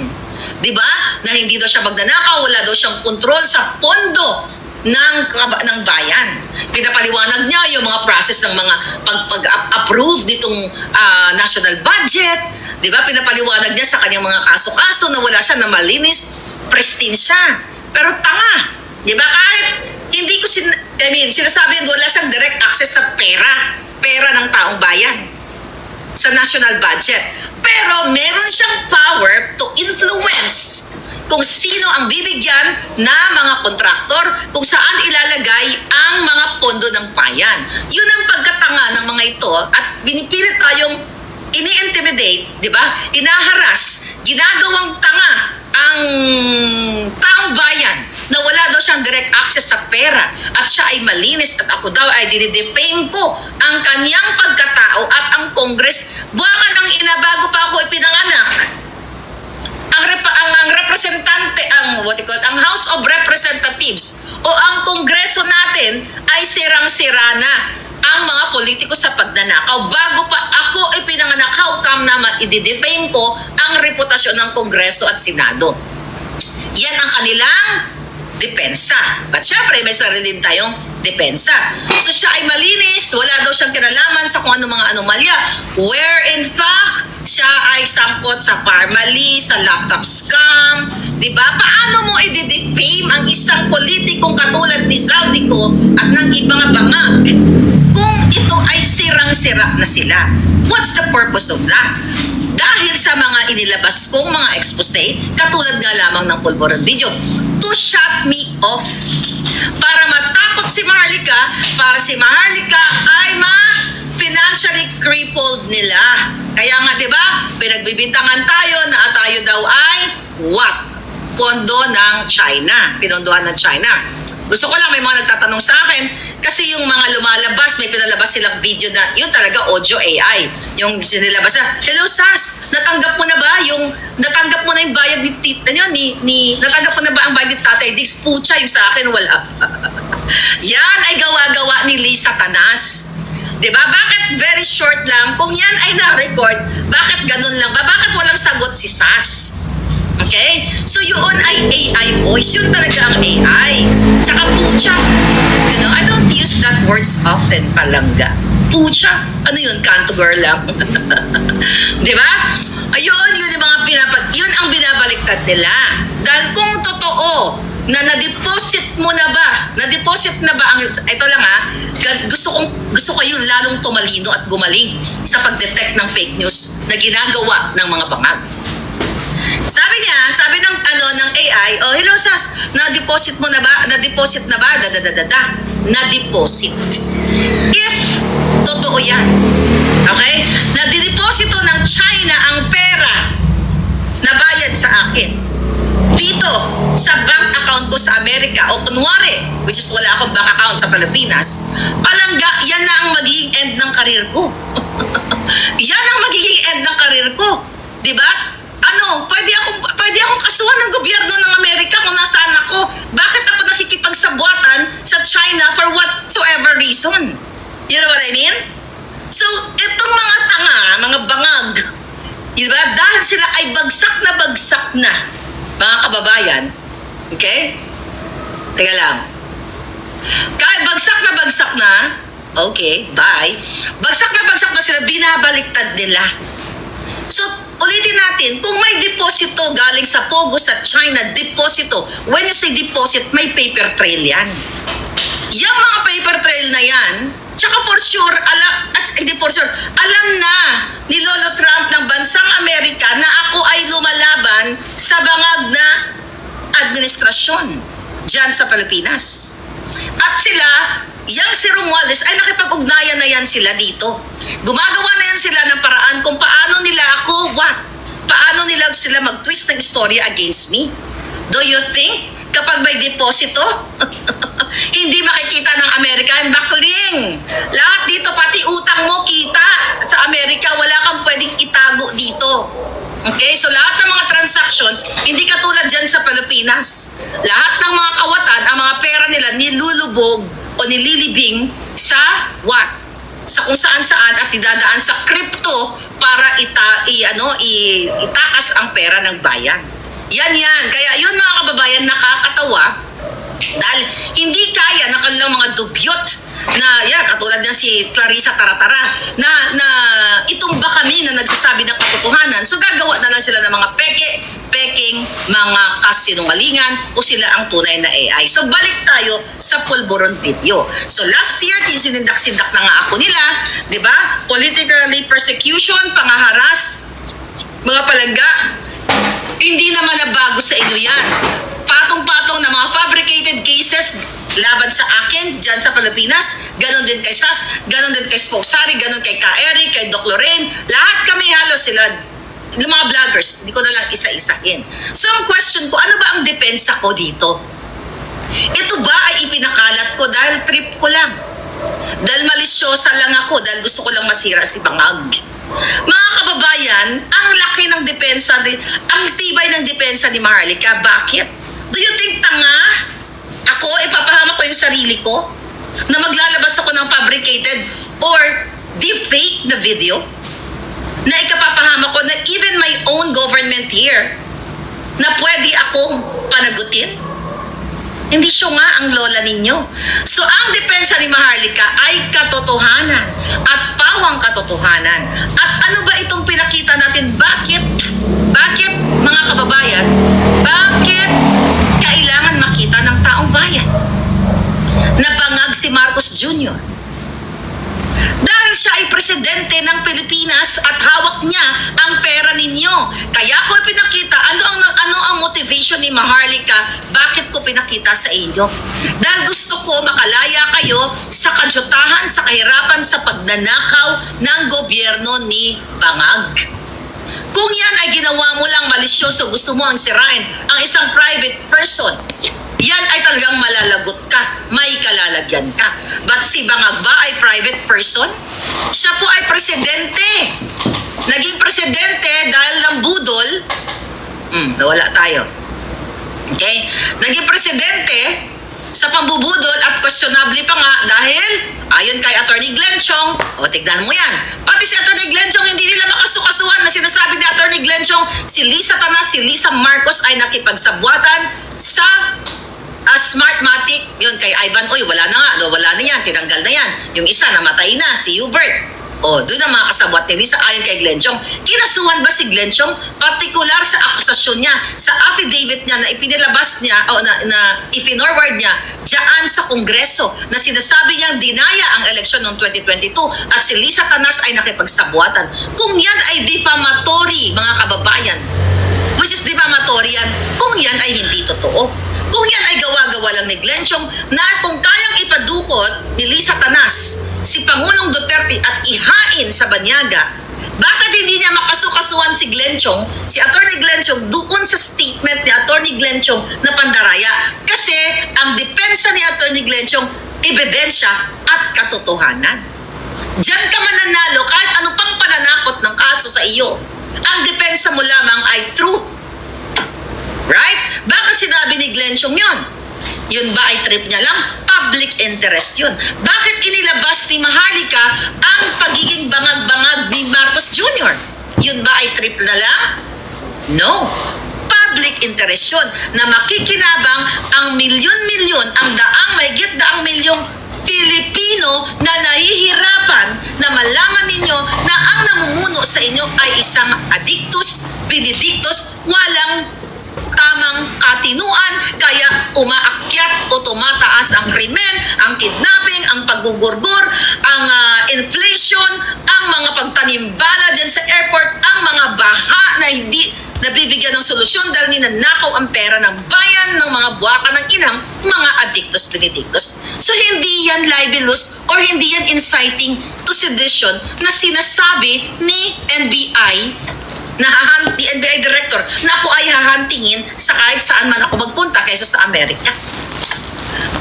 Diba? Na hindi daw siya magnanakaw, wala daw siyang kontrol sa pondo ng bayan. Pinapaliwanag niya yung mga process ng mga pag-approve nitong national budget. Diba? Pinapaliwanag niya sa kanyang mga kaso-kaso na wala siya, na malinis, pristine siya. Pero tanga. Diba? Kahit hindi ko sinasabi niya, wala siyang direct access sa pera ng taong bayan sa national budget. Pero meron siyang power to influence kung sino ang bibigyan na mga kontraktor, kung saan ilalagay ang mga pondo ng bayan. Yun ang pagkatanga ng mga ito, at binipilit tayong ini-intimidate, di ba? Inaharas, ginagawang tanga ang taong bayan na wala daw siyang direct access sa pera at siya ay malinis at ako daw ay dinidefame ko ang kanyang pagkatao at ang Congress. Buwakan ang bago pa ako ipinanganak. Ang representante, ang House of Representatives o ang Kongreso natin ay sirang-sira na ang mga politiko sa pagnanakaw. Bago pa ako ipinanganak, how come na i-defame ko ang reputasyon ng Kongreso at Senado? Yan ang kanilang depensa. But syempre, may sarili din tayong depensa. So siya ay malinis, wala daw siyang kinalaman sa kung ano mga anomalya. Where in fact, siya ay sangkot sa Parmali, sa laptop scam. Diba? Paano mo i-defame ang isang politikong katulad ni Zalde-Co at ng ibang bangag kung ito ay sirang-sira na sila? What's the purpose of that? Dahil sa mga inilabas kong mga expose, katulad nga lamang ng Pulboran video, to shut me off. Para matakot si Maharlika, para si Maharlika ay financially crippled nila. Kaya nga, di ba, pinagbibintangan tayo na tayo daw ay what? Pondo ng China. Pinondohan ng China. Gusto ko lang, may mga nagtatanong sa akin, kasi yung mga lumalabas, may pinalabas silang video na, yun talaga audio AI. Yung sinilabas na, hello Sas, natanggap mo na ba natanggap mo na yung bayad ni Tita nyo, natanggap mo na ba ang bayad ni Tatay Diggs? Pucha, yung sa akin, wala. Yan ay gawa-gawa ni Lisa Tanas. Diba? Bakit very short lang? Kung yan ay na-record, bakit ganun lang ba? Bakit walang sagot si Sas? Okay? So yun ay AI voice. Yun talaga ang AI. Tsaka pucha. You know, I don't use that words often, palangga. Pucha. Ano yun? Kanto girl lang. Diba? Ayun, yun yung mga yun ang binabaliktad nila. Dahil kung totoo na na-deposit mo na ba? Na-deposit na ba ang, ito lang gusto ko yun lalong tumalino at gumaling sa pag-detect ng fake news na ginagawa ng mga bangag. Sabi ng AI, oh hello Sas, na-deposit mo na ba? Na-deposit na ba? Na-deposit. If totoo yan, okay? Na-deposito ng China ang pera na bayad sa akin dito sa bank account ko sa Amerika, o kunwari, which is wala akong bank account sa Pilipinas, palangga, yan na ang magiging end ng karir ko. Yan ang magiging end ng karir ko. Diba? Pwede akong kasuhan ng gobyerno ng Amerika kung nasaan ako. Bakit ako nakikipagsabwatan sa China for whatsoever reason? You know what I mean? So, itong mga tanga, mga bangag, diba? Dahil sila ay bagsak na, mga kababayan, okay? Teka lang. Kahit bagsak na, okay, bye. Bagsak na sila, binabaliktad nila. So, ulitin natin, kung may deposito galing sa Pogo sa China, deposito, when you say deposit, may paper trail yan. Yung mga paper trail na yan, Tsaka for sure, hindi for sure, alam na ni Lolo Trump ng bansang Amerika na ako ay lumalaban sa bangag na administrasyon dyan sa Pilipinas. At sila, yang si Romualdez, ay nakipag-ugnayan na yan sila dito. Gumagawa na yan sila ng paraan kung paano nila ako, paano nila sila mag-twist ng istorya against me. Do you think kapag may deposito, hindi makikita ng American bakling? Lahat dito, pati utang mo, kita sa Amerika, wala kang pwedeng itago dito. Okay, so lahat ng mga transactions, hindi katulad dyan sa Pilipinas. Lahat ng mga kawatan, ang mga pera nila nilulubog o nililibing sa sa kung saan-saan at idadaan sa crypto para itakas ang pera ng bayan. Yan. Kaya yun mga kababayan, nakakatawa dahil hindi kaya ng kanilang mga dugyot na katulad niya si Clarissa Taratara na itumba kami na nagsasabi ng katotohanan. So gagawa na lang sila ng mga peking mga kasinungalingan o sila ang tunay na AI. So balik tayo sa pulburon video. So last year, sinindak-sindak na nga ako nila, di ba? Politically persecution, pangaharas, mga palangga. Hindi naman na bago sa inyo yan. Patong-patong na mga fabricated cases laban sa akin dyan sa Pilipinas, ganon din kay SAS, ganon din kay Spokesari, ganon kay Ka-Eric, kay Doc Lorraine, lahat kami halos sila, yung mga vloggers, hindi ko na lang isa-isahin. So ang question ko, ano ba ang depensa ko dito? Ito ba ay ipinakalat ko dahil trip ko lang? Dahil malisyosa lang ako, dahil gusto ko lang masira si Bangag? Mga kababayan, ang laki ng depensa, ang tibay ng depensa ni Maharlika. Bakit? Do you think tanga ako, ipapahamak ko yung sarili ko na maglalabas ako ng fabricated or deepfake na video na ikapapahamak ko na even my own government here na pwede akong panagutin? Hindi siya nga ang lola ninyo. So ang depensa ni Maharlika ay katotohanan at pawang katotohanan. At ano ba itong pinakita natin? Bakit mga kababayan, bakit kailangan makita ng taong bayan na bangag si Marcos Jr.? Dahil siya ay presidente ng Pilipinas at hawak niya ang pera ninyo. Kaya ko pinakita ano ang motivation ni Maharlika, bakit ko pinakita sa inyo. Dahil gusto ko makalaya kayo sa kadyutahan, sa kahirapan, sa pagnanakaw ng gobyerno ni Bangag. Kung yan ay ginawa mo lang malisyoso, gusto mo ang sirain ang isang private person, yan ay talagang malalagot ka, may kalalagyan ka. But si Bangag ba ay private person? Siya po ay presidente. Naging presidente dahil ng budol. Nawala tayo. Okay? Naging presidente sa pambubudol at questionable pa nga dahil ayon kay Attorney Glenn Chong, tignan mo yan. Pati si Attorney Glenn Chong, hindi nila makasukasuhan na sinasabi ni Attorney Glenn Chong, si Lisa Tanas, si Lisa Marcos ay nakipagsabwatan sa Smartmatic, yun kay Ivan, wala na yan, tinanggal na yan. Yung isa, namatay na, si Hubert. Doon ang mga kasabwat ni Lisa ayon kay Glenn Chong. Kinasuhan ba si Glenn Chong? Partikular sa akusasyon niya, sa affidavit niya na ipinilabas niya, na ipinorward niya dyan sa Kongreso, na sinasabi niyang dinaya ang eleksyon noong 2022 at si Lisa Tanas ay nakipagsabwatan. Kung yan ay defamatory, mga kababayan, which is defamatory yan, kung yan ay hindi totoo. Kung yan ay gawa-gawa lang ni Glenn Chong, na kung kayang ipadukot ni Lisa Tanas si Pangulong Duterte at ihain sa banyaga, bakit hindi niya makasukasuhan si Glenn Chong, si Attorney Glenn Chong, doon sa statement ni Attorney Glenn Chong na pandaraya? Kasi ang depensa ni Attorney Glenn Chong, ebidensya at katotohanan. Diyan ka mananalo kahit ano pang pananakot ng kaso sa iyo. Ang depensa mo lamang ay truth. Right? Bakit sinabi ni Glenn Chong yun? Yun ba ay trip niya lang? Public interest yun. Bakit inilabas ni Maharlika ang pagiging bangag-bangag ni Marcos Jr.? Yun ba ay trip na lang? No. Public interest yun na makikinabang ang milyon-milyon, ang mahigit daang milyong Pilipino na nahihirapan na malaman ninyo na ang namumuno sa inyo ay isang addictus, benedictus, walang tamang katinuan, kaya umaakyat o tumataas tumaas ang krimen, ang kidnapping, ang paggugurgur, ang inflation, ang mga pagtanimbala dyan sa airport, ang mga baha na hindi nabibigyan ng solusyon dahil ninanakaw ang pera ng bayan ng mga buwaka ng inang mga addictus benedictus. So hindi yan libelous or hindi yan inciting to sedition na sinasabi ni NBI ni NBI director na ako ay hahantingin sa kahit saan man ako magpunta kaysa sa Amerika.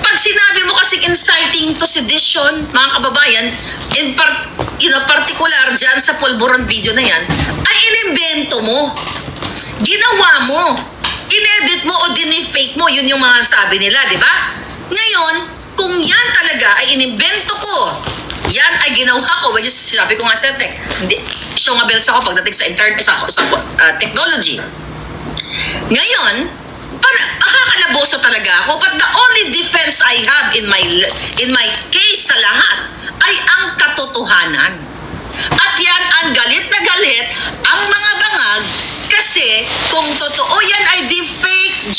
Pag sinabi mo kasing inciting to sedition, mga kababayan, particular dyan sa pulburon video na yan, ay inimbento mo. Ginawa mo, inedit mo o dinifake mo, yun yung mga sabi nila, di ba? Ngayon, kung yan talaga ay inimbento ko, yan ay ginawa ko, which is sinabi ko nga sa tech, hindi, syongabels ako pagdating sa technology. Ngayon, akakalaboso talaga ako, but the only defense I have in my case sa lahat ay ang katotohanan. At yan ang galit na galit ang mga bangag. Kasi kung totoo yan ay deepfake,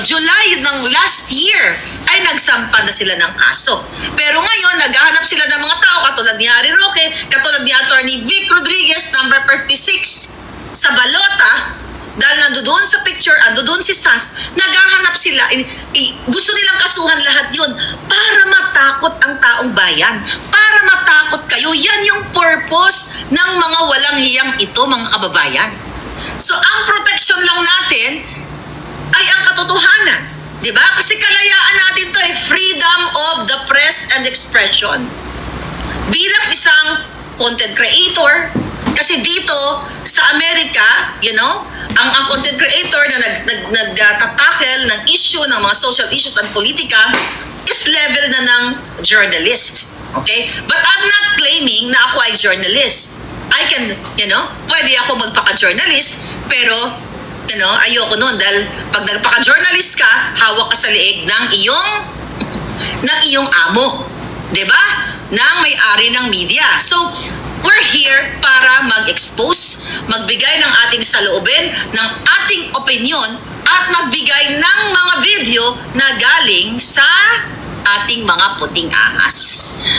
July ng last year ay nagsampa na sila ng kaso. Pero ngayon, naghahanap sila ng mga tao katulad ni Harry Roque, katulad ni Attorney Vic Rodriguez, number 56, sa balota, dahil nandoon sa picture, nandoon si Sans, naghahanap sila, gusto nilang kasuhan lahat yun para matakot ang taong bayan, para matakot kayo. Yan yung purpose ng mga walang hiyang ito, mga kababayan. So, ang protection lang natin ay ang katotohanan. Diba? Kasi kalayaan natin to ay freedom of the press and expression. Bilang isang content creator, kasi dito sa Amerika, ang content creator na nagtatackle ng issue, ng mga social issues at politika is level na ng journalist. Okay? But I'm not claiming na ako ay journalist. I can, pwede ako magpaka-journalist, pero, ayoko nun dahil pag nagpaka-journalist ka, hawak ka sa liig ng iyong amo. Diba? Ng may-ari ng media. So, we're here para mag-expose, magbigay ng ating saloobin, ng ating opinion, at magbigay ng mga video na galing sa ating mga puting ahas.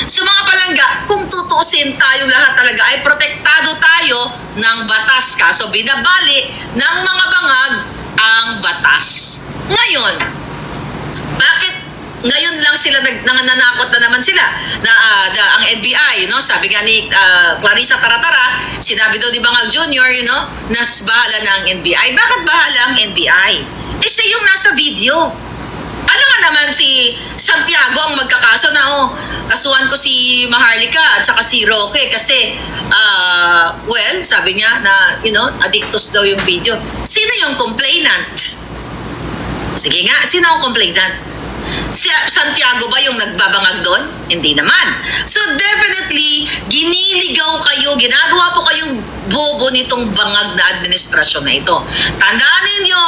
So mga palangga, kung tutuusin tayong lahat talaga ay protektado tayo ng batas, kaso binabali ng mga bangag ang batas. Ngayon, bakit ngayon lang sila nananakot na naman sila na ang NBI, sabi nga ni Clarissa Taratara, sinabi daw ni Bangag Jr., na bahala na ang NBI. Bakit bahala ang NBI? Siya yung nasa video. Alam nga naman si Santiago ang magkakaso na, kasuhan ko si Maharlika at saka si Roque kasi, sabi niya na, addictus daw yung video. Sino yung complainant? Sige nga, sino ang complainant? Si Santiago ba yung nagbabangag doon? Hindi naman. So definitely, giniligaw kayo, ginagawa po kayong bobo nitong bangag na administrasyon na ito. Tandaan ninyo,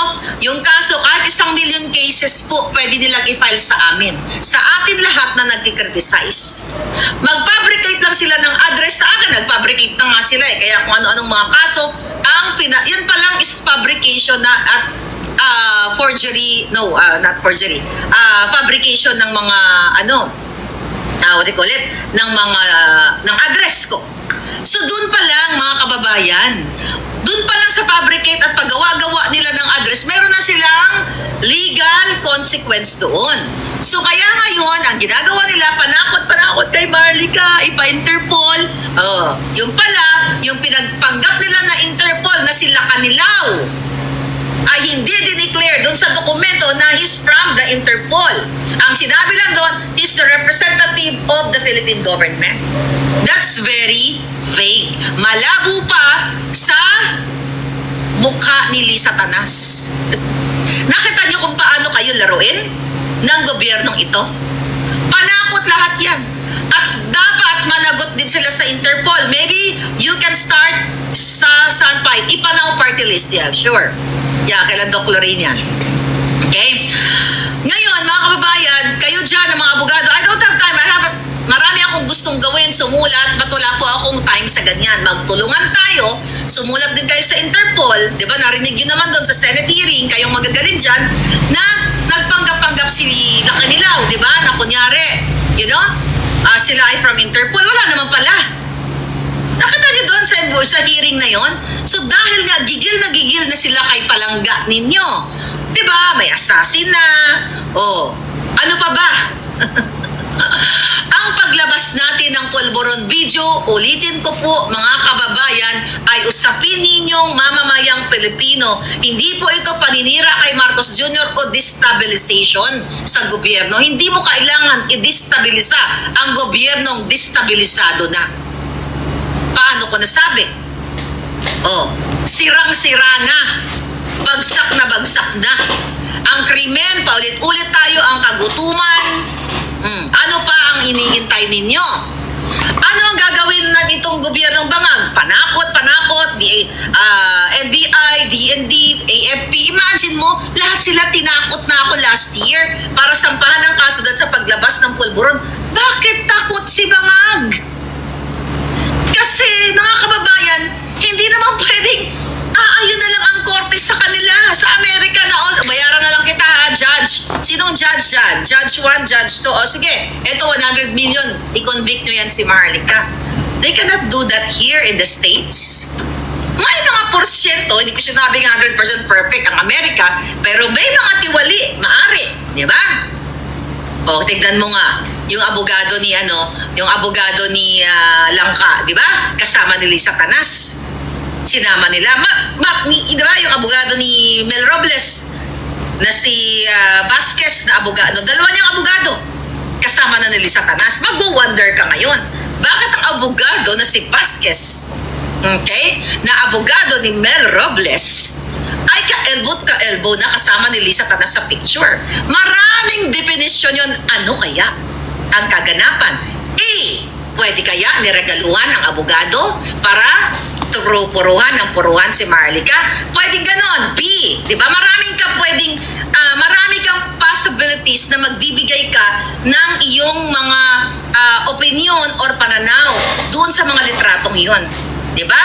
yung kaso, kahit 1 million cases po, pwede nilang i-file sa amin. Sa atin lahat na nagkikriticize. Mag-fabricate lang sila ng address sa akin. Nag-fabricate na nga sila Kaya kung ano-anong mga kaso, yan pa lang is fabrication na at forgery, not forgery, fabrication ng mga, ng address ko. So, dun pa lang, mga kababayan, dun pa lang sa fabricate at paggawa-gawa nila ng address, meron na silang legal consequence doon. So, kaya ngayon, ang ginagawa nila, panakot kay Marlica, ipa-Interpol. Yung pala, yung pinagpanggap nila na Interpol na sila Kanilaw, ay hindi dineclare doon sa dokumento na he's from the Interpol. Ang sinabi lang doon, he's the representative of the Philippine government. That's very vague. Malabo pa sa mukha ni Lisa Tanas. Nakita niyo kung paano kayo laruin ng gobyernong ito? Panakot lahat yan. At dapat managot din sila sa Interpol. Maybe you can start sa Sanpay. Ipanaw party list yan, sure. Kailan Doc Lorraine yan. Okay? Ngayon, mga kababayan, kayo dyan, ng mga abogado, I don't have time. Marami akong gustong gawin, sumulat, but wala po akong time sa ganyan. Magtulungan tayo, sumulat din kayo sa Interpol, di ba? Narinig yun naman doon sa Senate hearing, kayong magagaling dyan, na nagpanggap tumanggap si Lacanilaw, di ba? Na kunyari, sila ay from Interpol. Wala naman pala. Nakita niyo doon sa hearing na yon? So dahil nga gigil na sila kay palangga ninyo. 'Di ba? May assassin na. Oh, ano pa ba? Ang paglabas natin ng Polvoron video, ulitin ko po mga kababayan, ay usapin ninyong mamamayang Pilipino. Hindi po ito paninira kay Marcos Jr. o destabilization sa gobyerno. Hindi mo kailangan i-destabilisa ang gobyernong destabilisado na. Paano ko nasabi? Oh, sirang-sira na. Bagsak na. Ang krimen, paulit-ulit tayo, ang kagutuman. Ano pa ang inihintay ninyo? Ano ang gagawin na itong gobyernong bangag? Panakot, NBI, DND, AFP. Imagine mo, lahat sila tinakot na ako last year para sampahan ng kaso dahil sa paglabas ng pulburon. Bakit takot si bangag? Kasi, mga kababayan, hindi naman pwedeng ayun na lang ang korte sa kanila. Sa Amerika na, bayaran na lang kita ha, judge. Sinong judge dyan? Judge 1, judge 2. O sige, eto 100 million. I-convict nyo yan si Maharlika. They cannot do that here in the States. May mga porsyento, hindi ko sinabing 100% perfect ang Amerika, pero may mga tiwali, maari. Di ba? O, tignan mo nga, yung abogado ni Langka, di ba? Kasama ni Lisa Tanas. Sinama nila. Di ba? Yung abogado ni Mel Robles na si Vasquez na abogado. Dalawa niyang abogado. Kasama na ni Lisa Tanas. Mag-wonder ka ngayon. Bakit ang abogado na si Vasquez, okay, na abogado ni Mel Robles, ay ka-elbow na kasama ni Lisa Tanas sa picture? Maraming definition yun. Ano kaya ang kaganapan? A, pwede kaya niregaluhan ng abogado para puruhan si Maharlika? Pwedeng ganon. B, di ba? Marami kang possibilities na magbibigay ka ng iyong mga opinion or pananaw doon sa mga litratong iyon. Di ba?